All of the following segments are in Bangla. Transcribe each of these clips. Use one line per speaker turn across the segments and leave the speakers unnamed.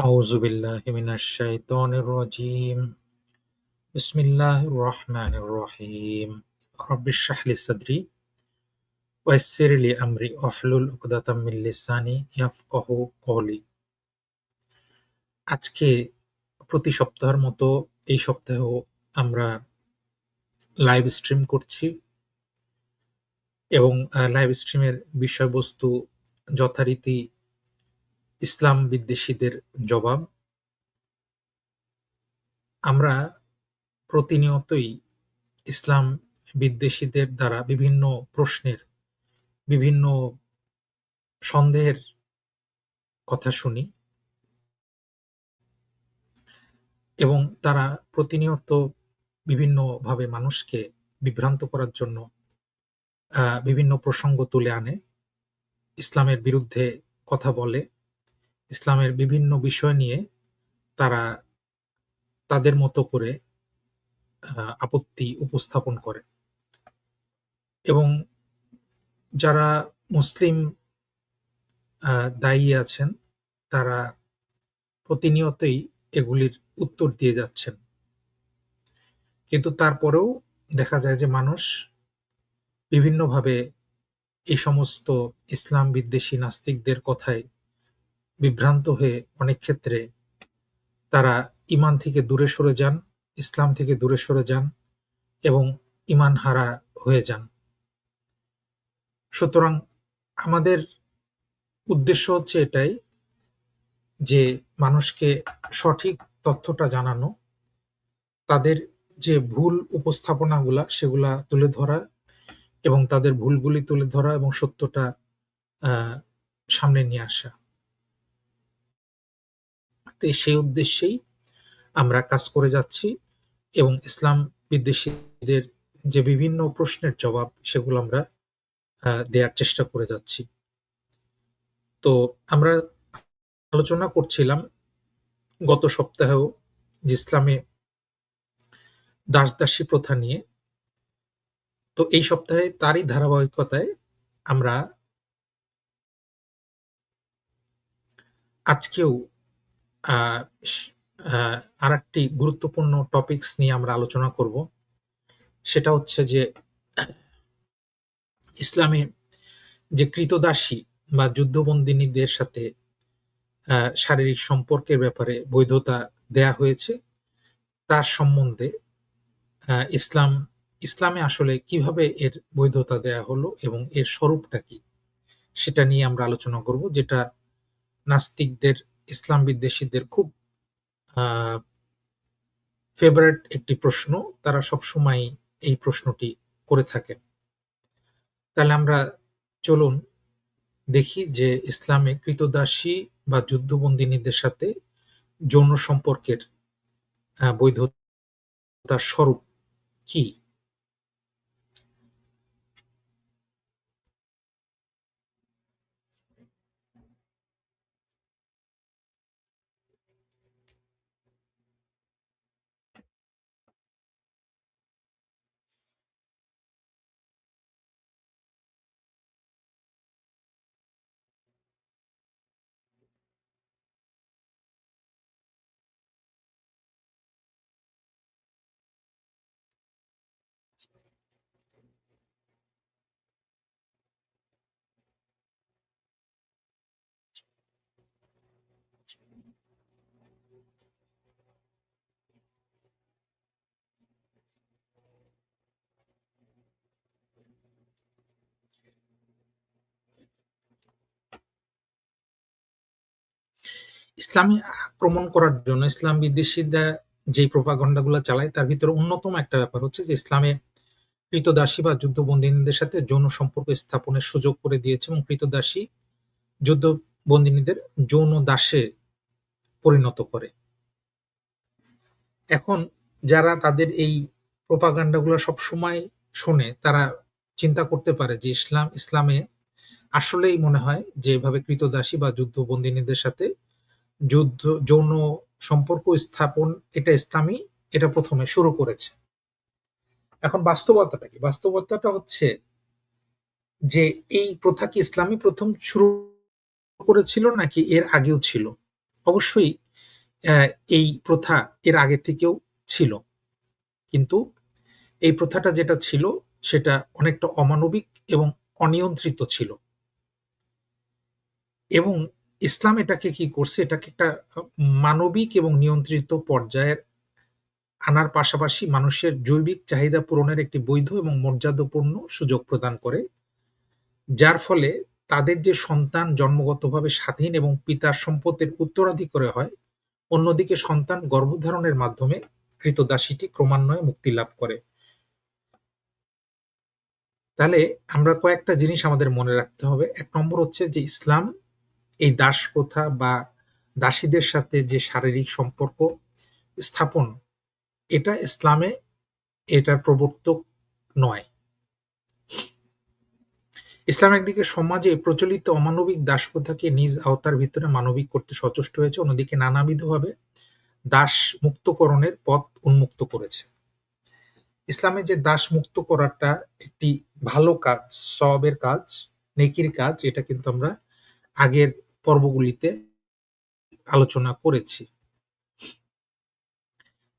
أعوذ بالله من الشيطان الرجيم بسم الله الرحمن الرحيم رب اشرح لي صدري ويسر لي أمري واحلل عقدة من লিসানি ইয়াফকাহু কওলি। আজকে প্রতি সপ্তাহের মতো এই সপ্তাহেও আমরা লাইভ স্ট্রিম করছি এবং লাইভ স্ট্রিমের বিষয়বস্তু যথারীতি ইসলাম বিদ্বেষীদের জবাব। আমরা প্রতিনিয়তই ইসলাম বিদ্বেষীদের দ্বারা বিভিন্ন প্রশ্নের, বিভিন্ন সন্দেহের কথা শুনি এবং তারা প্রতিনিয়ত বিভিন্নভাবে মানুষকে বিভ্রান্ত করার জন্য বিভিন্ন প্রসঙ্গ তুলে আনে, ইসলামের বিরুদ্ধে কথা বলে, ইসলামের বিভিন্ন বিষয় নিয়ে তারা তাদের মতো করে আপত্তি উপস্থাপন করে এবং যারা মুসলিম দায়ী আছেন তারা প্রতিনিয়তই এগুলির উত্তর দিয়ে যাচ্ছেন। কিন্তু তারপরেও দেখা যায় যে মানুষ বিভিন্নভাবে এই সমস্ত ইসলাম বিদ্বেষী নাস্তিকদের কথায় বিভ্রান্ত হয়ে অনেক ক্ষেত্রে তারা ঈমান থেকে দূরে সরে যান, ইসলাম থেকে দূরে সরে যান এবং ঈমান হারা হয়ে যান। সুতরাং আমাদের উদ্দেশ্য হচ্ছে এটাই যে মানুষকে সঠিক তথ্যটা জানানো, তাদের যে ভুল উপস্থাপনাগুলা সেগুলা তুলে ধরা এবং তাদের ভুলগুলি তুলে ধরা এবং সত্যটা সামনে নিয়ে আসা। তো সেই উদ্দেশ্যেই আমরা কাজ করে যাচ্ছি এবং ইসলাম বিদ্বেষীদের যে বিভিন্ন প্রশ্নের জবাব সেগুলো আমরা দেওয়ার চেষ্টা করে যাচ্ছি। তো আমরা আলোচনা করছিলাম গত সপ্তাহেও যে ইসলামে দাস-দাসী প্রথা নিয়ে। তো এই সপ্তাহে তারই ধারাবাহিকতায় আমরা আজকেও আরেকটি গুরুত্বপূর্ণ টপিকস নিয়ে আমরা আলোচনা করব। সেটা হচ্ছে যে ইসলামে যে ক্রীতদাসী বা যুদ্ধবন্দিনীদের সাথে শারীরিক সম্পর্কের ব্যাপারে বৈধতা দেয়া হয়েছে তার সম্বন্ধে ইসলামে আসলে কিভাবে এর বৈধতা দেয়া হলো এবং এর স্বরূপটা কি সেটা নিয়ে আমরা আলোচনা করব, যেটা নাস্তিকদের, ইসলাম বিদ্বেষীদের খুব ফেভারিট একটি প্রশ্ন। তারা সবসময় এই প্রশ্নটি করে থাকেন। তাহলে আমরা চলুন দেখি যে ইসলামে ক্রীতদাসী বা যুদ্ধবন্দিনীদের সাথে যৌন সম্পর্কের বৈধতার স্বরূপ কি। ইসলামে আক্রমণ করার জন্য ইসলাম বিদ্বেষীরা যে প্রোপাগান্ডাগুলো চালায় তার ভিতরে অন্যতম একটা ব্যাপার হচ্ছে যে ইসলামে ক্রীতদাসী বা যুদ্ধবন্দিনীদের সাথে যৌন সম্পর্ক স্থাপনের সুযোগ করে দিয়েছে এবং ক্রীতদাসী যুদ্ধবন্দিনীদের যৌন দাসে পরিণত করে। এখন যারা তাদের এই প্রোপাগান্ডাগুলো সবসময় শোনে তারা চিন্তা করতে পারে যে ইসলামে আসলেই মনে হয় যে এভাবে ক্রীতদাসী বা যুদ্ধবন্দিনীদের সাথে যৌন সম্পর্ক স্থাপন এটা ইসলামই এটা প্রথমে শুরু করেছে। এখন বাস্তবতাটা কি? বাস্তবতাটা হচ্ছে যে এই প্রথা কি ইসলামই প্রথম শুরু করেছিল নাকি এর আগেও ছিল? অবশ্যই অ্যা এই প্রথা এর আগে থেকেও ছিল। কিন্তু এই প্রথাটা যেটা ছিল সেটা অনেকটা অমানবিক এবং অনিয়ন্ত্রিত ছিল। এবং ইসলাম এটাকে কি করছে? এটাকে একটা মানবিক এবং নিয়ন্ত্রিত পর্যায়ের আনার পাশাপাশি মানুষের জৈবিক চাহিদা পূরণের একটি বৈধ এবং মর্যাদাপূর্ণ সুযোগ প্রদান করে। যার ফলে তাদের যে সন্তান জন্মগতভাবে স্বাধীন এবং পিতার সম্পত্তির উত্তরাধিকারী হয়, অন্যদিকে সন্তান গর্ভধারণের মাধ্যমে ক্রীতদাসীটি ক্রমান্বয়ে মুক্তি লাভ করে। তাহলে আমরা কয়েকটা জিনিস আমাদের মনে রাখতে হবে। ১ নম্বর হচ্ছে যে ইসলাম এই দাস প্রথা বা দাসীদের সাথে যে শারীরিক সম্পর্ক স্থাপন, এটা ইসলামে এটার প্রবর্তক নয়। ইসলাম একদিকে সমাজে প্রচলিত অমানবিক দাসপ্রথাকে নিজ আওতার ভিতরে মানবিক করতে সচেষ্ট হয়েছে, অন্যদিকে নানাবিধভাবে দাস মুক্তকরণের পথ উন্মুক্ত করেছে। ইসলামে যে দাস মুক্ত করাটা একটি ভালো কাজ, সওয়াবের কাজ, নেকির কাজ, এটা কিন্তু আমরা আগের পর্বগুলিতে আলোচনা করেছি।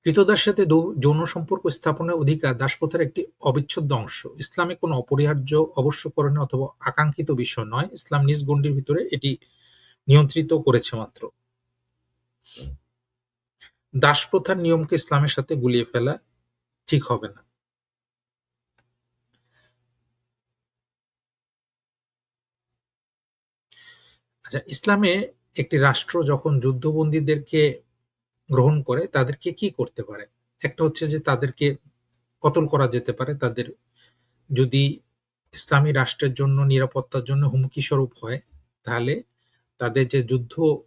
ক্রীতদাসের সাথে যৌন সম্পর্ক স্থাপনের অধিকার দাসপ্রথার একটি অবিচ্ছেদ্য অংশ। ইসলামে কোনো অপরিহার্য, অবশ্যকরণীয় অথবা আকাঙ্ক্ষিত বিষয় নয়। ইসলাম নিজ গণ্ডির ভিতরে এটি নিয়ন্ত্রিত করেছে মাত্র। দাসপ্রথার নিয়মকে ইসলামের সাথে গুলিয়ে ফেলা ঠিক হবে না। আচ্ছা, ইসলামে একটি রাষ্ট্র যখন যুদ্ধবন্দীদেরকে গ্রহণ করে তাদেরকে কি করতে পারে? একটা হচ্ছে যে তাদেরকে কতল করা যেতে পারে। তাদের যদি ইসলামী রাষ্ট্রের জন্য নিরাপত্তার জন্য হুমকি স্বরূপ হয়, তাহলে তাদের যে যুদ্ধ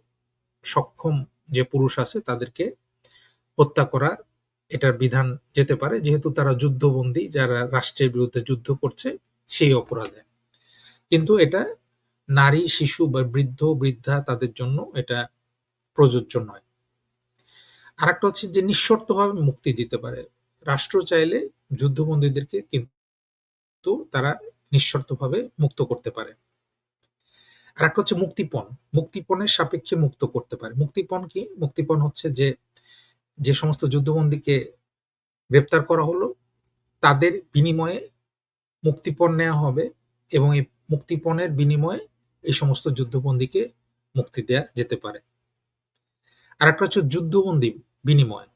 সক্ষম যে পুরুষ আছে তাদেরকে হত্যা করা, এটার বিধান যেতে পারে। যেহেতু তারা যুদ্ধবন্দী, যারা রাষ্ট্রের বিরুদ্ধে যুদ্ধ করছে সেই অপরাধে। কিন্তু এটা নারী, শিশু বা বৃদ্ধ, বৃদ্ধা তাদের জন্য এটা প্রযোজ্য নয়। আরেকটা হচ্ছে যে নিঃশর্তভাবে মুক্তি দিতে পারে। রাষ্ট্র চাইলে যুদ্ধবন্দীদেরকে কিন্তু তারা নিঃশর্তভাবে মুক্ত করতে পারে। আরেকটা হচ্ছে মুক্তিপণ। মুক্তিপণের সাপেক্ষে মুক্ত করতে পারে। মুক্তিপণ কি? মুক্তিপণ হচ্ছে যে, যে সমস্ত যুদ্ধবন্দীকে গ্রেপ্তার করা হলো, তাদের বিনিময়ে মুক্তিপণ নেয়া হবে এবং এই মুক্তিপণের বিনিময়ে এই সমস্ত যুদ্ধবন্দীকে মুক্তি দেয়া যেতে পারে। আরেকটা হচ্ছে যুদ্ধবন্দী বিনিময়।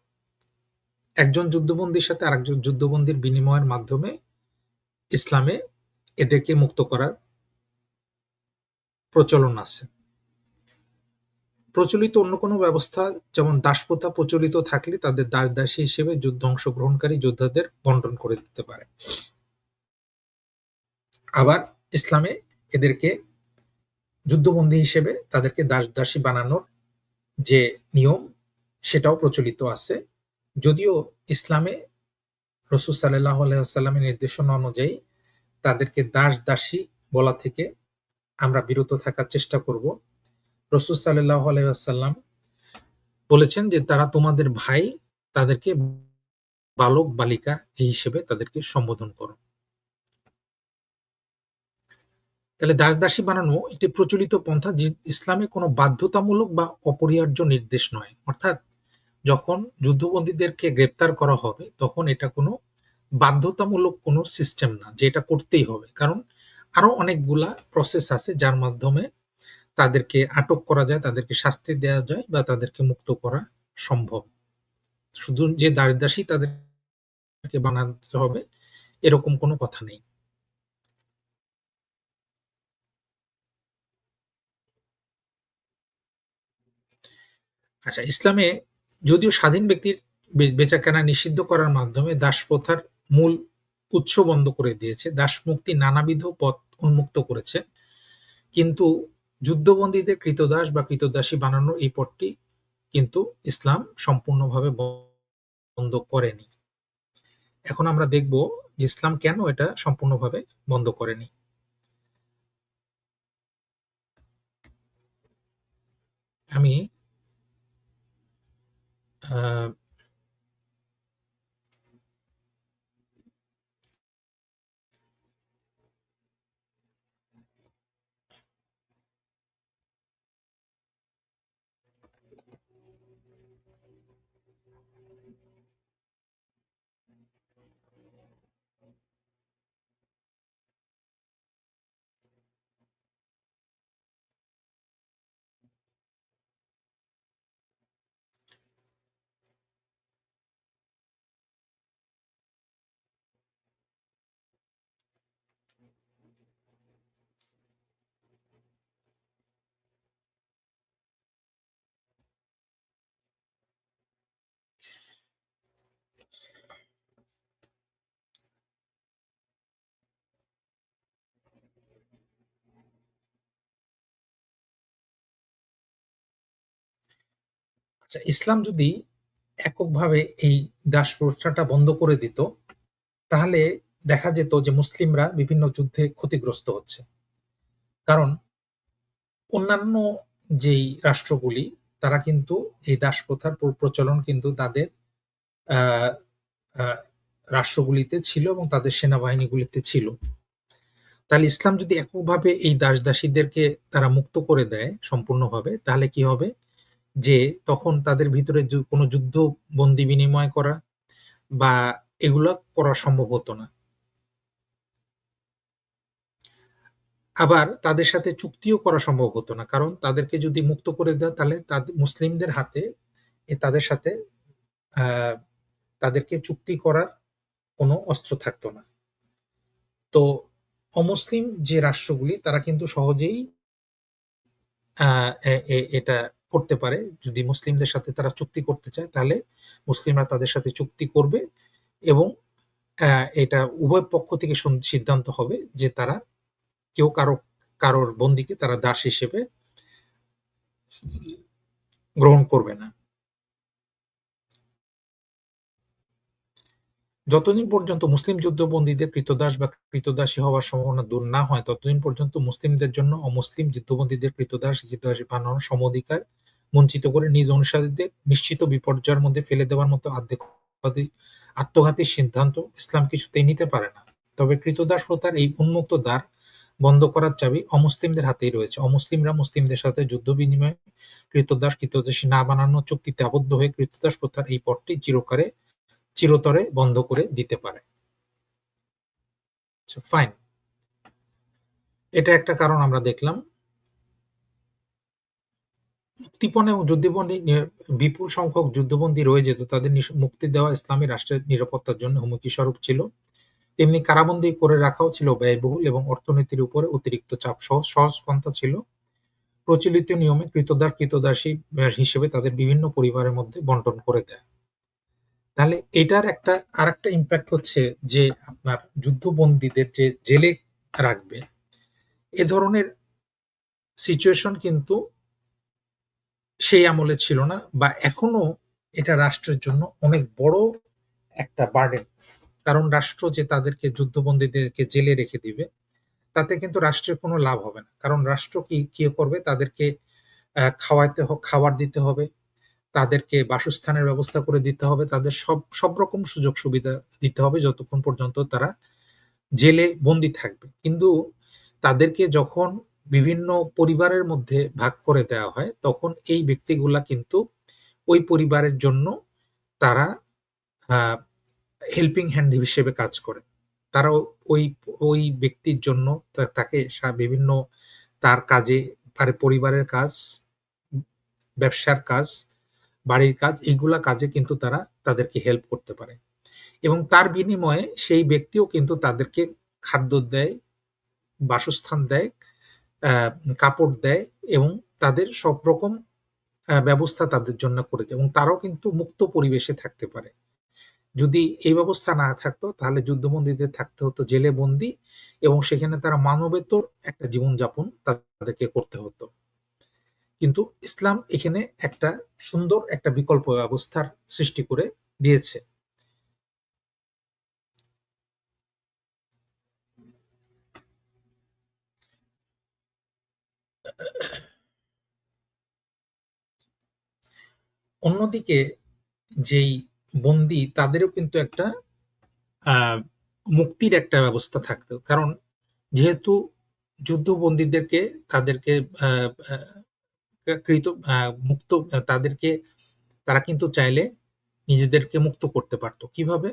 একজন যুদ্ধবন্দীর সাথে আরেকজন যুদ্ধবন্দীর বিনিময়ের মাধ্যমে ইসলামে এদেরকে মুক্ত করার প্রচলন আছে। প্রচলিত অন্য কোনো ব্যবস্থা যেমন দাসপ্রথা প্রচলিত থাকলে তাদের দাস-দাসী হিসেবে যুদ্ধে অংশগ্রহণকারী যোদ্ধাদের বন্টন করে দিতে পারে। আবার ইসলামে এদেরকে যুদ্ধবন্দী হিসেবে তাদেরকে দাস-দাসী বানানোর যে নিয়ম সেটাও প্রচলিত আছে। যদিও ইসলামে রাসূল সাল্লাল্লাহু আলাইহি ওয়াসাল্লামের নির্দেশনা অনুযায়ী তাদেরকে দাস-দাসী বলা থেকে আমরা বিরত থাকার চেষ্টা করব। রাসূল সাল্লাল্লাহু আলাইহি ওয়াসাল্লাম বলেছেন যে, "তারা তোমাদের ভাই, তাদেরকে বালক-বালিকা এই হিসেবে তাদেরকে সম্বোধন করো।" তাহলে দাস-দাসী বানানো একটি প্রচলিত পন্থা ইসলামে কোনো বাধ্যতামূলক বা অপরিহার্য নির্দেশ নয়। অর্থাৎ যখন যুদ্ধবন্দীদেরকে গ্রেপ্তার করা হবে, তখন এটা কোনো বাধ্যতামূলক কোনো সিস্টেম না যে এটা করতেই হবে। কারণ আরো অনেকগুলা প্রসেস আছে যার মাধ্যমে তাদেরকে আটক করা যায়, তাদেরকে শাস্তি দেয়া যায় বা তাদেরকে মুক্ত করা সম্ভব। শুধু যে দাস-দাসী তাদেরকে বানাতে হবে এরকম কোনো কথা নেই। আচ্ছা, ইসলামে যদিও স্বাধীন ব্যক্তির বেচাকেনা নিষিদ্ধ করার মাধ্যমে দাসপ্রথার মূল উৎস বন্ধ করে দিয়েছে, দাসমুক্তির নানাবিধ পথ উন্মুক্ত করেছে। কিন্তু যুদ্ধবন্দীদের ক্রীতদাস বা ক্রীতদাসী বানানোর এই পথটি কিন্তু ইসলাম সম্পূর্ণভাবে বন্ধ করেনি। এখন আমরা দেখব যে ইসলাম কেন এটা সম্পূর্ণভাবে বন্ধ করেনি। আমি আ আচ্ছা, ইসলাম যদি এককভাবে এই দাস প্রথাটা বন্ধ করে দিত, তাহলে দেখা যেত যে মুসলিমরা বিভিন্ন যুদ্ধে ক্ষতিগ্রস্ত হচ্ছে। কারণ অন্যান্য যেই রাষ্ট্রগুলি তারা কিন্তু এই দাস প্রথার প্রচলন কিন্তু তাদের আ আ রাষ্ট্রগুলিতে ছিল এবং তাদের সেনাবাহিনীগুলিতে ছিল। তাহলে ইসলাম যদি এককভাবে এই দাস-দাসীদেরকে তারা মুক্ত করে দেয় সম্পূর্ণভাবে, তাহলে কি হবে? যে তখন তাদের ভিতরে কোনো যুদ্ধ বন্দি বিনিময় করা বা এগুলা করা সম্ভব হতো না। আবার তাদের সাথে চুক্তিও করা সম্ভব হতো না। কারণ তাদেরকে যদি মুক্ত করে দেয় তাহলে মুসলিমদের হাতে তাদের সাথে আ তাদেরকে চুক্তি করার কোনো অস্ত্র থাকতো না। তো অমুসলিম যে রাষ্ট্রগুলি তারা কিন্তু সহজেই আ এ এ এটা করতে পারে। যদি মুসলিমদের সাথে তারা চুক্তি করতে চায় তাহলে মুসলিমরা তাদের সাথে চুক্তি করবে এবং এটা উভয় পক্ষ থেকে সিদ্ধান্ত হবে যে তারা কেউ কারোর বন্দীকে তারা দাস হিসেবে গ্রহণ করবে না। যতদিন পর্যন্ত মুসলিম যুদ্ধবন্দীদের ক্রীতদাস বা ক্রীতদাসী হওয়ার সম্ভাবনা দূর না হয়, ততদিন পর্যন্ত মুসলিমদের জন্য অমুসলিম যুদ্ধবন্দীদের ক্রীতদাসী বানানোর সমঅধিকার বঞ্চিত করে নিজ অনুসারীদের নিশ্চিত বিপর্যয়ের মধ্যে ফেলে দেওয়ার মতো আত্মঘাতী সিদ্ধান্ত ইসলাম কিছুতেই নিতে পারে না। তবে ক্রীতদাস প্রথার এই উন্মুক্ত দ্বার বন্ধ করার চাবি অমুসলিমদের হাতেই রয়েছে। অমুসলিমরা মুসলিমদের সাথে যুদ্ধ বিনিময়ে ক্রীতদাসী না বানানোর চুক্তিতে আবদ্ধ হয়ে ক্রীতদাস প্রথার এই পথটি চিরতরে বন্ধ করে দিতে পারে। আচ্ছা, ফাইন। এটা একটা কারণ আমরা দেখলাম। মুক্তিপণে ও যুদ্ধবন্দী বিপুল সংখ্যক যুদ্ধবন্দী রয়ে যেত তাদের মুক্তি দেওয়া ইসলামী রাষ্ট্রের নিরাপত্তার জন্য হুমকি স্বরূপ ছিল। তেমনি কারাবন্দী করে রাখাও ছিল ব্যয়বহুল এবং অর্থনীতির উপরে অতিরিক্ত চাপ। সহজ পন্থা ছিল প্রচলিত নিয়মে ক্রীতদাসী হিসেবে তাদের বিভিন্ন পরিবারের মধ্যে বন্টন করে দেয়। তাহলে এটার আরেকটা ইমপ্যাক্ট হচ্ছে যে আপনার যুদ্ধবন্দীদের যে জেলে রাখবে, এ ধরনের সিচুয়েশন কিন্তু সেই আমলে ছিল না বা এখনো এটা রাষ্ট্রের জন্য অনেক বড় একটা বার্ডেন। কারণ রাষ্ট্র যে তাদেরকে যুদ্ধবন্দীদেরকে জেলে রেখে দিবে, তাতে কিন্তু রাষ্ট্রের কোনো লাভ হবে না। কারণ রাষ্ট্র কি করবে? তাদেরকে খাবার দিতে হবে, তাদেরকে বাসস্থানের ব্যবস্থা করে দিতে হবে, তাদের সব রকম সুযোগ সুবিধা দিতে হবে যতক্ষণ পর্যন্ত তারা জেলে বন্দী থাকবে। কিন্তু তাদেরকে যখন বিভিন্ন পরিবারের মধ্যে ভাগ করে দেওয়া হয়, তখন এই ব্যক্তিগুলা কিন্তু ওই পরিবারের জন্য তারা আ হেল্পিং হ্যান্ড হিসেবে কাজ করে। তারাও ওই ওই ব্যক্তির জন্য তাকে বিভিন্ন তার কাজে পরিবারের কাজ, ব্যবসার কাজ, বাড়ির কাজ এইগুলা কাজে কিন্তু তারা তাদেরকে হেল্প করতে পারে। এবং তার বিনিময়ে সেই ব্যক্তিও কিন্তু তাদেরকে খাদ্য দেয়, বাসস্থান দেয়, আ কাপড় দেয় এবং তাদের সব রকম ব্যবস্থা তাদের জন্য করে দেয় এবং তারাও কিন্তু মুক্ত পরিবেশে থাকতে পারে। যদি এই ব্যবস্থা না থাকতো তাহলে যুদ্ধবন্দীদের থাকতে হতো জেলে বন্দী এবং সেখানে তারা মানবেতর একটা জীবনযাপন তাদেরকে করতে হতো। কিন্তু ইসলাম এখানে একটা সুন্দর একটা বিকল্প ব্যবস্থার সৃষ্টি করে দিয়েছে। অন্যদিকে যেই বন্দী তাদেরও কিন্তু একটা আ মুক্তির একটা ব্যবস্থা থাকতো। কারণ যেহেতু যুদ্ধবন্দীদেরকে তাদেরকে আ আ কৃত আ মুক্ত তাদেরকে তারা কিন্তু চাইলে নিজেদেরকে মুক্ত করতে পারত। কিভাবে?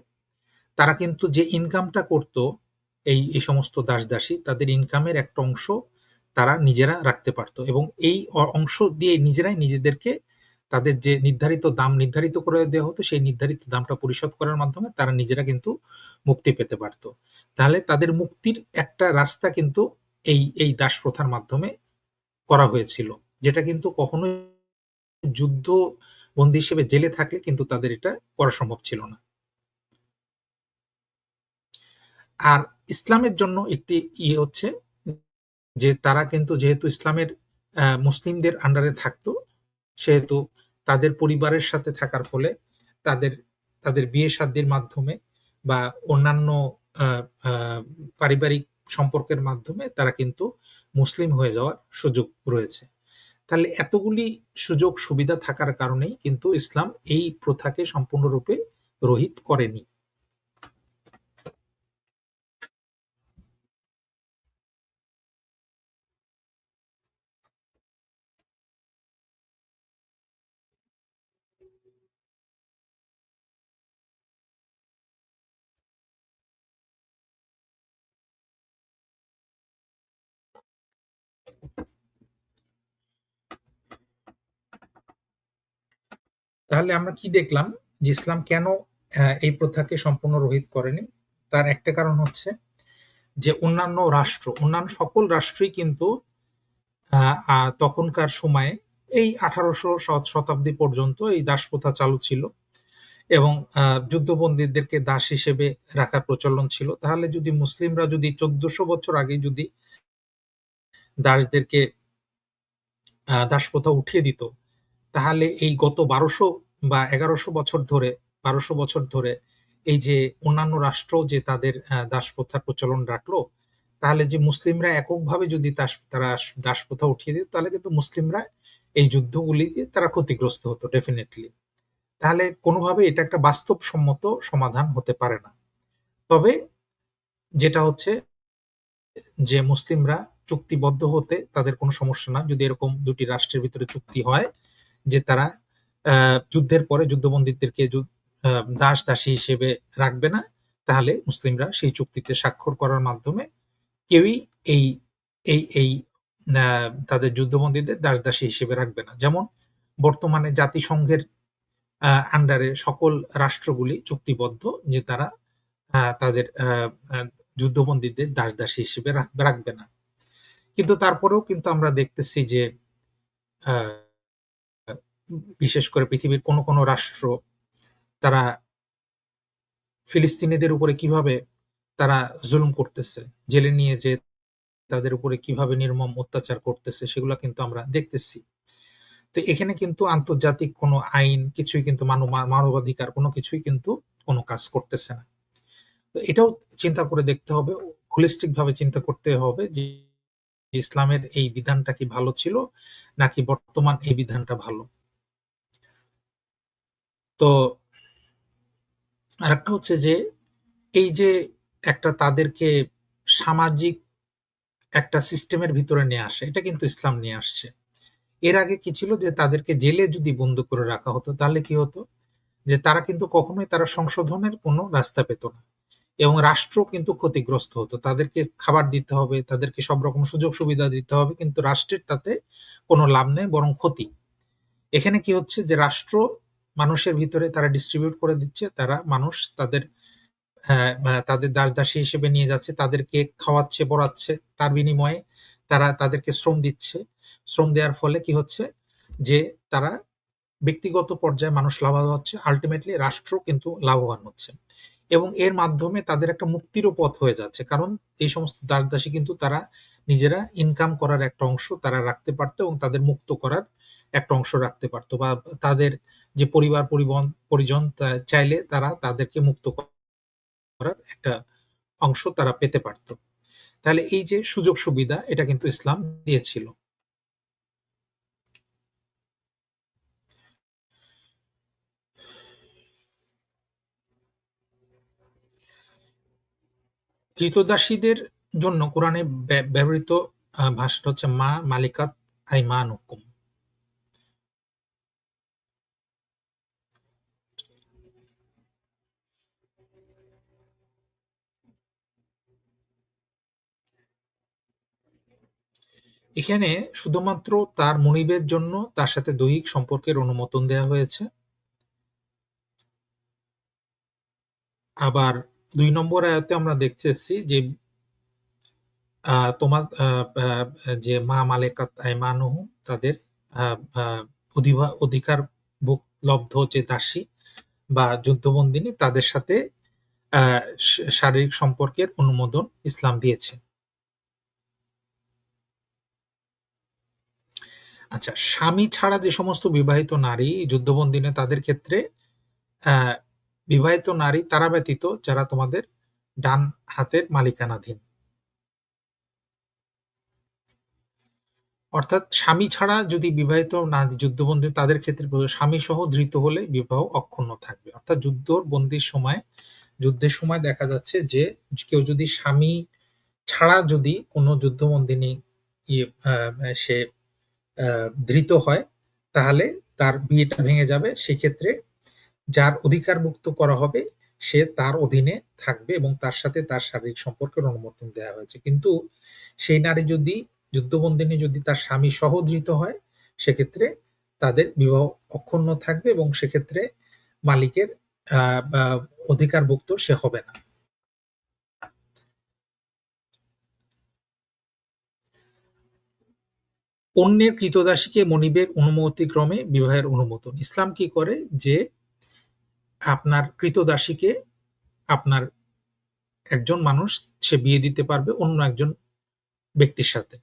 তারা কিন্তু যে ইনকামটা করত এই সমস্ত দাস-দাসী তাদের ইনকামের একটা অংশ তারা নিজেরা রাখতে পারত এবং এই অংশ দিয়ে নিজেরাই নিজেদেরকে তাদের যে নির্ধারিত দাম নির্ধারিত করে দেওয়া হতো, সেই নির্ধারিত দামটা পরিশোধ করার মাধ্যমে তারা নিজেরা কিন্তু মুক্তি পেতে পারত। তাহলে তাদের মুক্তির একটা রাস্তা কিন্তু এই দাসপ্রথার মাধ্যমে করা হয়েছিল। যেটা কিন্তু কখনোই যুদ্ধবন্দী হিসেবে জেলে থাকলে কিন্তু তাদের এটা করা সম্ভব ছিল না। আর ইসলামের জন্য একটি হচ্ছে যে তারা কিন্তু যেহেতু ইসলামের মুসলিমদের আন্ডারে থাকতো, সেহেতু তাদের পরিবারের সাথে থাকার ফলে তাদের তাদের বিয়ে-শাদীর মাধ্যমে বা অন্যান্য আ আ পারিবারিক সম্পর্কের মাধ্যমে তারা কিন্তু মুসলিম হয়ে যাওয়ার সুযোগ রয়েছে। তাহলে এতগুলি সুযোগ সুবিধা থাকার কারণেই কিন্তু ইসলাম এই প্রথাকে সম্পূর্ণরূপে রহিত করেনি। তাহলে আমরা কি দেখলাম যে ইসলাম কেন এই প্রথাকে সম্পূর্ণ রহিত করেনি? তার একটা কারণ হচ্ছে যে অন্যান্য সকল রাষ্ট্রই কিন্তু আ আ তখনকার সময়ে এই ১৮০০ শতাব্দী পর্যন্ত এই দাসপ্রথা চালু ছিল এবং যুদ্ধবন্দীদেরকে দাস হিসেবে রাখার প্রচলন ছিল। তাহলে যদি মুসলিমরা যদি ১৪০০ বছর আগে যদি দাসদেরকে দাসপ্রথা উঠিয়ে দিত, তাহলে এই গত ১২০০ বা ১১০০ বছর ধরে ১২০০ বছর ধরে এই যে অন্যান্য রাষ্ট্র যে তাদের দাসপ্রথার প্রচলন রাখলো, তাহলে যে মুসলিমরা এককভাবে যদি তারা দাসপ্রথা উঠিয়ে দিত, তাহলে কিন্তু মুসলিমরা এই যুদ্ধগুলিতে তারা ক্ষতিগ্রস্ত হতো ডেফিনিটলি। তাহলে কোনোভাবে এটা একটা বাস্তবসম্মত সমাধান হতে পারে না। তবে যেটা হচ্ছে যে মুসলিমরা চুক্তিবদ্ধ হতে তাদের কোনো সমস্যা না। যদি এরকম ২ টি রাষ্ট্রের ভিতরে চুক্তি হয় যে তারা আ যুদ্ধের পরে যুদ্ধবন্দীদেরকে আ দাস-দাসী হিসেবে রাখবে না, তাহলে মুসলিমরা সেই চুক্তিতে স্বাক্ষর করার মাধ্যমে কেউই এই এই আ তাদের যুদ্ধবন্দীদের দাস-দাসী হিসেবে রাখবে না। যেমন বর্তমানে জাতিসংঘের আন্ডারে সকল রাষ্ট্রগুলি চুক্তিবদ্ধ যে তারা তাদের আ যুদ্ধবন্দীদের দাস-দাসী হিসেবে রাখবে না। কিন্তু তারপরেও কিন্তু আমরা দেখতেছি যে আ বিশেষ করে পৃথিবীর কোন রাষ্ট্র তারা ফিলিস্তিনিদের উপরে কিভাবে তারা জুলুম করতেছে, জেলে নিয়ে যেয়ে তাদের উপরে কিভাবে নির্মম অত্যাচার করতেছে সেগুলা কিন্তু আমরা দেখতেছি। তো এখানে কিন্তু আন্তর্জাতিক কোনো আইন কিছুই কিন্তু মানবাধিকার কোনো কিছুই কিন্তু কোনো কাজ করতেছে না। তো এটাও চিন্তা করে দেখতে হবে, হোলিস্টিক ভাবে চিন্তা করতে হবে যে ইসলামের এই বিধানটা কি ভালো ছিল নাকি বর্তমান এই বিধানটা ভালো? তো আরেকটা হচ্ছে যে এই যে একটা তাদেরকে সামাজিক একটা সিস্টেমের ভিতরে নিয়ে আসে, এটা কিন্তু ইসলাম নিয়ে আসছে। এর আগে কি ছিল যে তাদেরকে জেলে যদি বন্দী করে রাখা হতো তাহলে কি হতো? যে তারা কিন্তু কখনোই তারা সংশোধনের কোনো রাস্তা পেত না। এবং রাষ্ট্র কিন্তু ক্ষতিগ্রস্ত হতো। তাদেরকে খাবার দিতে হবে, তাদেরকে সব রকম সুযোগ সুবিধা দিতে হবে। কিন্তু রাষ্ট্রের তাতে কোনো লাভ নেই বরং ক্ষতি। এখানে কি হচ্ছে যে রাষ্ট্র মানুষের ভিতরে তারা ডিস্ট্রিবিউট করে দিচ্ছে। মানুষ তাদের দাস-দাসী হিসেবে নিয়ে যাচ্ছে। তাদেরকে খাওয়াচ্ছে, পড়াচ্ছে। তার বিনিময়ে তারা তাদেরকে শ্রম দিচ্ছে। শ্রম দেওয়ার ফলে কি হচ্ছে? যে তারা ব্যক্তিগত পর্যায়ে মানুষ লাভবান হচ্ছে। আল্টিমেটলি রাষ্ট্র কিন্তু লাভবান হচ্ছে। এবং এর মাধ্যমে তাদের একটা মুক্তিরও পথ হয়ে যাচ্ছে। কারণ এই সমস্ত দাস-দাসী কিন্তু তারা নিজেরা ইনকাম করার একটা অংশ তারা রাখতে পারত এবং তাদের মুক্ত করার একটা অংশ রাখতে পারত। বা তাদের যে পরিজন চাইলে তারা তাদেরকে মুক্ত করার একটা অংশ তারা পেতে পারত। তাহলে এই যে সুযোগ সুবিধা এটা কিন্তু ইসলাম দিয়েছিল। ক্রীতদাসীদের জন্য কোরআনে ব্যবহৃত ভাষাটা হচ্ছে মা মালিকাত আইমানুকুম। এখানে শুধুমাত্র তার মনিবের জন্য তার সাথে দৈহিক সম্পর্কের অনুমোদন দেয়া হয়েছে। আবার ২ নম্বর আয়াতে আমরা দেখতেছি যে আ তোমার আ আ যে মা মালেকাত আইমানুহুম তাদের আ আ অধিকার লব্ধ যে দাসী বা যুদ্ধবন্দিনী তাদের সাথে আ শারীরিক সম্পর্কের অনুমোদন ইসলাম দিয়েছে। আচ্ছা, স্বামী ছাড়া যে সমস্ত বিবাহিত নারী যুদ্ধবন্দী নয় তাদের ক্ষেত্রে আ বিবাহিত নারী তারা ব্যতীত যারা তোমাদের ডান হাতের মালিকানাধীন। অর্থাৎ স্বামী ছাড়া যদি বিবাহিত না যুদ্ধবন্দী তাদের ক্ষেত্রে স্বামীসহ ধৃত হলে বিবাহ অক্ষুণ্ণ থাকবে। অর্থাৎ যুদ্ধবন্দির সময় যুদ্ধের সময় দেখা যাচ্ছে যে কেউ যদি স্বামী ছাড়া যদি কোনো যুদ্ধবন্দিনী ইয়ে আ সে আ ধৃত হয় তাহলে তার বিয়েটা ভেঙে যাবে। সেক্ষেত্রে যার অধিকারভুক্ত করা হবে সে তার অধীনে থাকবে এবং তার সাথে তার শারীরিক সম্পর্কের অনুমোদন দেয়া হয়েছে। কিন্তু সেই নারী যদি যুদ্ধবন্দিনী যদি তার স্বামী সহ ধৃত হয়, সেক্ষেত্রে তাদের বিবাহ অক্ষুণ্ণ থাকবে এবং সেক্ষেত্রে মালিকের বা অধিকারভুক্ত সে হবে না। অন্যের ক্রীতদাসীকে মনিবের অনুমতিক্রমে বিবাহের অনুমোদন। ইসলাম কি করে যে আপনার ক্রীতদাসীকে আপনার একজন মানুষ সে বিয়ে দিতে পারবে অন্য একজন ব্যক্তির সাথে।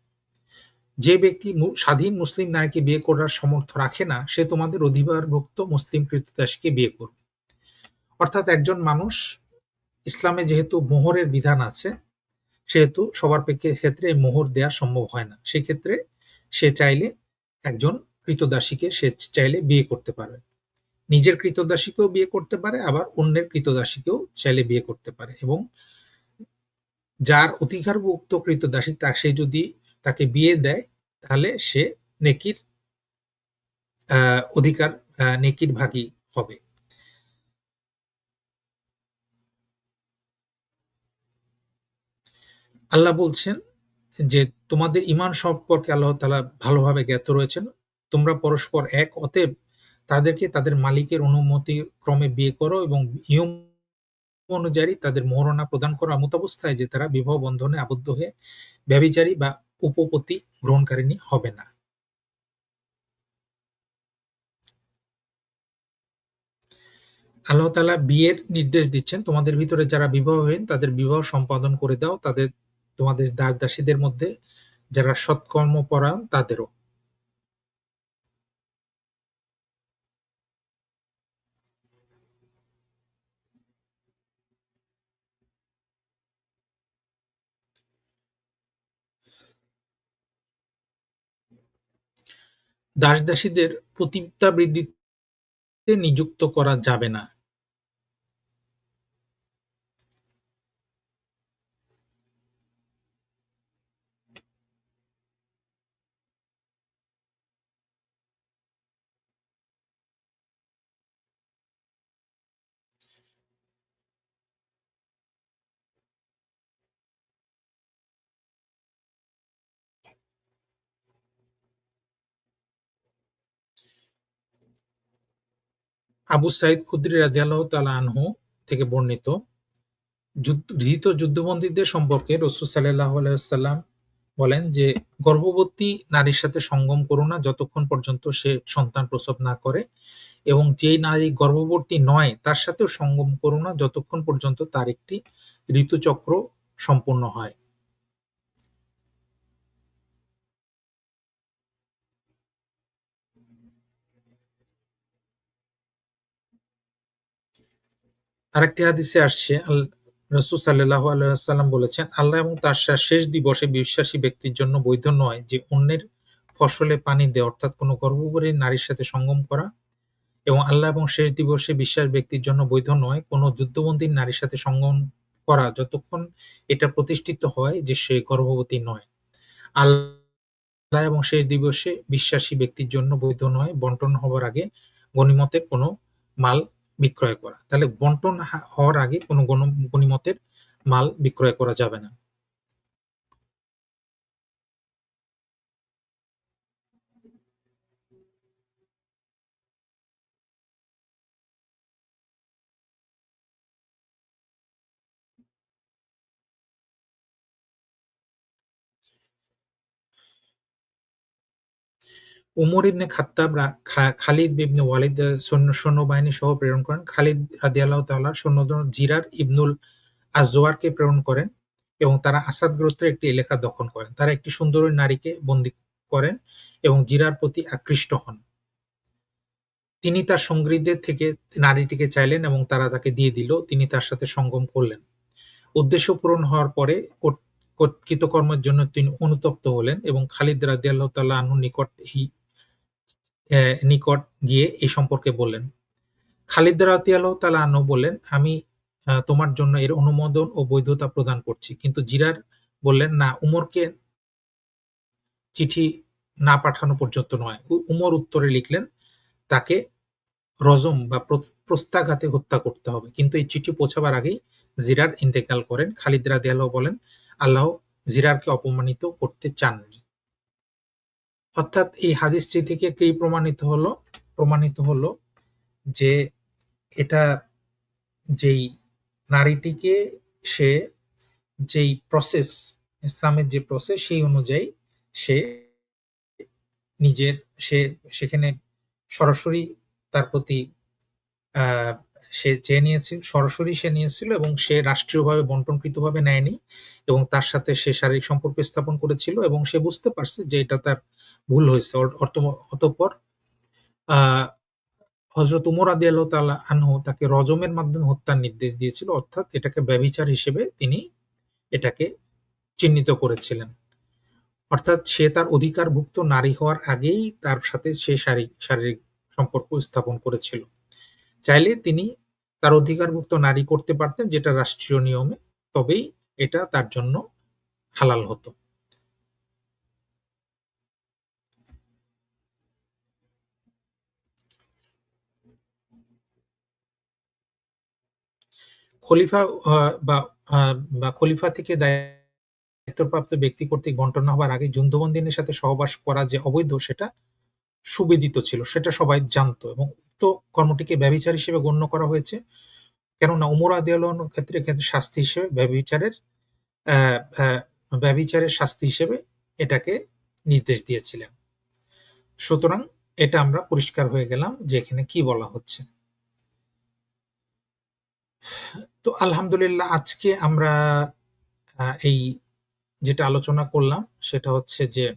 যে ব্যক্তি স্বাধীন মুসলিম নারীকে বিয়ে করার সামর্থ্য রাখে না, সে তোমাদের অধিকারভুক্ত মুসলিম ক্রীতদাসীকে বিয়ে করবে। অর্থাৎ একজন মানুষ ইসলামে যেহেতু মোহরের বিধান আছে, সেহেতু সবার ক্ষেত্রে এই মোহর দেয়া সম্ভব হয় না। সেক্ষেত্রে সে চাইলে একজন ক্রীতদাসীকে সে চাইলে বিয়ে করতে পারে। নিজের ক্রীতদাসীকেও বিয়ে করতে পারে, আবার অন্যের ক্রীতদাসীকেও চাইলে বিয়ে করতে পারে এবং যার অধিকারভুক্ত ক্রীতদাসী সে যদি তাকে বিয়ে দেয়, তাহলে সে নেকির আ অধিকার নেকির ভাগী হবে। আল্লাহ বলছেন যে, "তোমাদের ঈমান সম্পর্কে আল্লাহ তাআলা ভালোভাবে জ্ঞাত রয়েছেন। তোমরা পরস্পর এক, অতএব তাদেরকে তাদের মালিকের অনুমতি ক্রমে বিয়ে করো এবং নিয়ম অনুযায়ী তাদের মোহরানা প্রদান করা এমতাবস্থায় যে তারা বিবাহ বন্ধনে আবদ্ধ হয়ে ব্যভিচারী বা উপপত্তি গ্রহণকারিণী হবে না।" আল্লাহ তাআলা বিয়ের নির্দেশ দিচ্ছেন, "তোমাদের ভিতরে যারা বিবাহহীন তাদের বিবাহ সম্পাদন করে দাও। তোমাদের দাস-দাসীদের মধ্যে যারা সৎকর্মপরায়ণ তাদেরও।" দাস-দাসীদের পতিতাবৃত্তিতে নিযুক্ত করা যাবে না। আবু সাঈদ খুদরি রাদিয়াল্লাহু তাআলা আনহু থেকে বর্ণিত, ধৃত যুদ্ধবন্দীদের সম্পর্কে রাসূল সাল্লাল্লাহু আলাইহি ওয়াসাল্লাম বলেন যে, "গর্ভবতী নারীর সাথে সঙ্গম করো না যতক্ষণ পর্যন্ত সে সন্তান প্রসব না করে এবং যেই নারী গর্ভবতী নয় তার সাথেও সঙ্গম করো না যতক্ষণ পর্যন্ত তার একটি ঋতুচক্র সম্পূর্ণ হয়।" আরেকটি হাদিসে আসছে রাসূল সাল্লাল্লাহু আলাইহি ওয়াসাল্লাম বলেছেন, "আল্লাহ এবং তার শেষ দিবসে বিশ্বাসী ব্যক্তির জন্য বৈধ নয় যে অন্যের ফসলে পানি দেয়া অর্থাৎ কোন গর্ভবতী নারীর সাথে সঙ্গম করা এবং আল্লাহ এবং শেষ দিবসে বিশ্বাস ব্যক্তির জন্য বৈধ নয় কোন যুদ্ধবন্দী নারীর সাথে সঙ্গম করা যতক্ষণ এটা প্রতিষ্ঠিত হয় যে সে গর্ভবতী নয়। আল্লাহ এবং শেষ দিবসে বিশ্বাসী ব্যক্তির জন্য বৈধ নয় বন্টন হবার আগে গনিমতের কোনো মাল বিক্রয় করা।" তাহলে বন্টন হওয়ার আগে কোনো গনিমতের মাল বিক্রয় করা যাবে না। উমর ইবনে খাত্তাব খালিদ ইবনে ওয়ালিদ সৈন্যবাহিনী সহ প্রেরণ করেন। খালিদ রাদিয়াল্লাহু তাআলা সৈন্যদল জিরার ইবনুল আজওয়ারকে প্রেরণ করেন এবং তারা আসাদ গোত্রের একটি এলাকা দখল করেন। তারা একটি সুন্দরী নারীকে বন্দী করেন এবং জিরার প্রতি আকৃষ্ট হন। তিনি তার সঙ্গীদের থেকে নারীটিকে চাইলেন এবং তারা তাকে দিয়ে দিল। তিনি তার সাথে সঙ্গম করলেন। উদ্দেশ্য পূরণ হওয়ার পরে কৃতকর্মের জন্য তিনি অনুতপ্ত হলেন এবং খালিদ রাদিয়াল্লাহু তাআলা আনহুর নিকট গিয়ে এই সম্পর্কে বললেন। খালিদ রাদিয়াল্লাহু তাআলা আনহু বললেন, "আমি তোমার জন্য এর অনুমোদন ও বৈধতা প্রদান করছি।" কিন্তু জিরার বললেন, "না, উমরকে চিঠি না পাঠানো পর্যন্ত নয়।" উমর উত্তরে লিখলেন, "তাকে রজম বা প্রস্তাঘাতে হত্যা করতে হবে।" কিন্তু এই চিঠি পৌঁছাবার আগেই জিরার ইন্তেকাল করেন। খালিদ রাদিয়াল্লাহু বলেন, "আল্লাহ জিরারকে অপমানিত করতে চাননি।" অর্থাৎ এই হাদিসটি থেকে কি প্রমাণিত হলো? প্রমাণিত হলো যে এটা যেই নারীটিকে সে যেই প্রসেস, ইসলামের যে প্রসেস সেই অনুযায়ী সে নিজের সে সেখানে সরাসরি তার প্রতি আ সে চেয়ে নিয়েছিল, সরাসরি সে নিয়েছিল এবং সে রাষ্ট্রীয়ভাবে বন্টনকৃতভাবে নেয়নি এবং তার সাথে সে শারীরিক সম্পর্ক স্থাপন করেছিল এবং সে বুঝতে পারছে যে এটা তার ভুল হয়েছে। অতঃপর আ হযরত উমর রাদিয়াল্লাহু তাআলা আনহু তাকে রজমের মাধ্যমে হত্যার নির্দেশ দিয়েছিল। অর্থাৎ এটাকে ব্যভিচার হিসেবে তিনি এটাকে চিহ্নিত করেছিলেন। অর্থাৎ সে তার অধিকারভুক্ত নারী হওয়ার আগেই তার সাথে সে শারীরিক সম্পর্ক স্থাপন করেছিল। চাইলে তিনি তার অধিকারভুক্ত নারী করতে পারতেন যেটা রাষ্ট্রীয় নিয়মে, তবেই এটা তার জন্য হালাল হতো। খলিফা আ বা আ বা খলিফা থেকে দায়িত্বপ্রাপ্ত ব্যক্তি কর্তৃক বন্টন না হবার আগে যুদ্ধবন্দীদের সাথে সহবাস করা যে অবৈধ সেটা সুবিদিত ছিল। সেটা সবাই জানত এবং উক্ত কর্মটিকে ব্যভিচার হিসেবে গণ্য করা হয়েছে। কেননা উমর রাদিয়াল্লাহু আনহুর ক্ষেত্রে শাস্তি হিসেবে অ্যা অ্যা ব্যভিচারের শাস্তি হিসেবে এটাকে নির্দেশ দিয়েছিলেন। সুতরাং এটা আমরা পরিষ্কার হয়ে গেলাম যে এখানে কি বলা হচ্ছে। তো আলহামদুলিল্লাহ আজকে আমরা এই যেটা আলোচনা করলাম সেটা হচ্ছে যে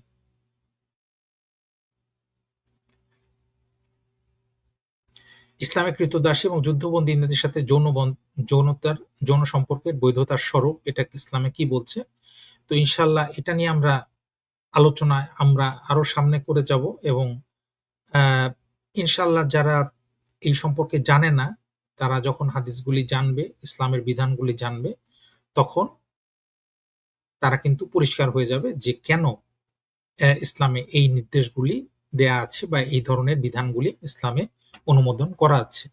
ইসলামে ক্রীতদাসী এবং যুদ্ধবন্দী ইন্দ্রদের সাথে যৌন সম্পর্কের বৈধতার স্বরূপ এটা ইসলামে কি বলছে। তো ইনশাআল্লাহ এটা নিয়ে আলোচনায় আমরা আরো সামনে করে যাব এবং আ ইনশাআল্লাহ যারা এই সম্পর্কে জানে না, তারা যখন হাদিসগুলি জানবে, ইসলামের বিধানগুলি জানবে, তখন তারা কিন্তু পরিষ্কার হয়ে যাবে যে কেন ইসলামে এই নির্দেশগুলি দেয়া আছে বা এই ধরনের বিধানগুলি ইসলামে অনুমোদন করা আছে।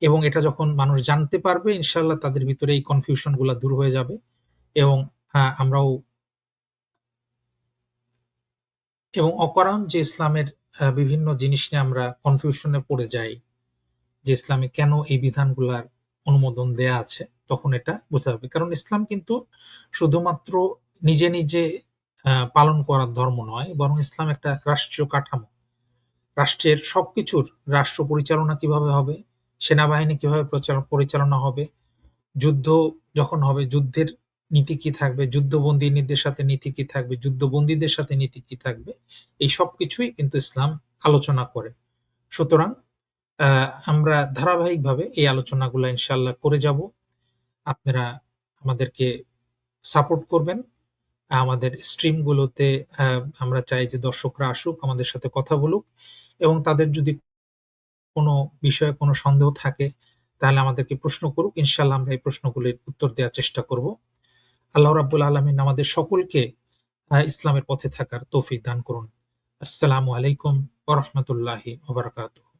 এবং এটা যখন মানুষ জানতে পারবে ইনশাআল্লাহ তাদের ভিতরে এই কনফিউশন গুলা দূর হয়ে যাবে এবং আমরাও অকারণ যে ইসলামের বিভিন্ন জিনিস নিয়ে আমরা কনফিউশন এ পড়ে যাই যে ইসলামে কেন এই বিধানগুলার অনুমোদন দেয়া আছে, তখন এটা বোঝা যাবে। কারণ ইসলাম কিন্তু শুধুমাত্র নিজে পালন করার ধর্ম নয়, বরং ইসলাম একটা রাষ্ট্রীয় কাঠামো। রাষ্ট্রের সবকিছুর রাষ্ট্র পরিচালনা কিভাবে হবে, সেনাবাহিনী কিভাবে পরিচালনা হবে, যুদ্ধ যখন হবে যুদ্ধের নীতি কি থাকবে, যুদ্ধবন্দীদের সাথে নীতি কি থাকবে, যুদ্ধবন্দীদের সাথে নীতি কি থাকবে, এই সবকিছুই কিন্তু ইসলাম আলোচনা করে। সুতরাং আমরা ধারাবাহিকভাবে এই আলোচনাগুলা ইনশাআল্লাহ করে যাব। আপনারা আমাদেরকে সাপোর্ট করবেন। আমাদের স্ট্রিম গুলোতে আমরা চাই যে দর্শকরা আসুক, আমাদের সাথে কথা বলুক এবং তাদের যদি কোনো বিষয়ে কোনো সন্দেহ থাকে তাহলে আমাদেরকে প্রশ্ন করুক। ইনশাআল্লাহ আমরা এই প্রশ্নগুলির উত্তর দেওয়ার চেষ্টা করব। আল্লাহ রাব্বুল আলামিন আমাদের সকলকে ইসলামের পথে থাকার তৌফিক দান করুন। আসসালামু আলাইকুম ওয়া রাহমাতুল্লাহি ওয়া বারাকাতুহু।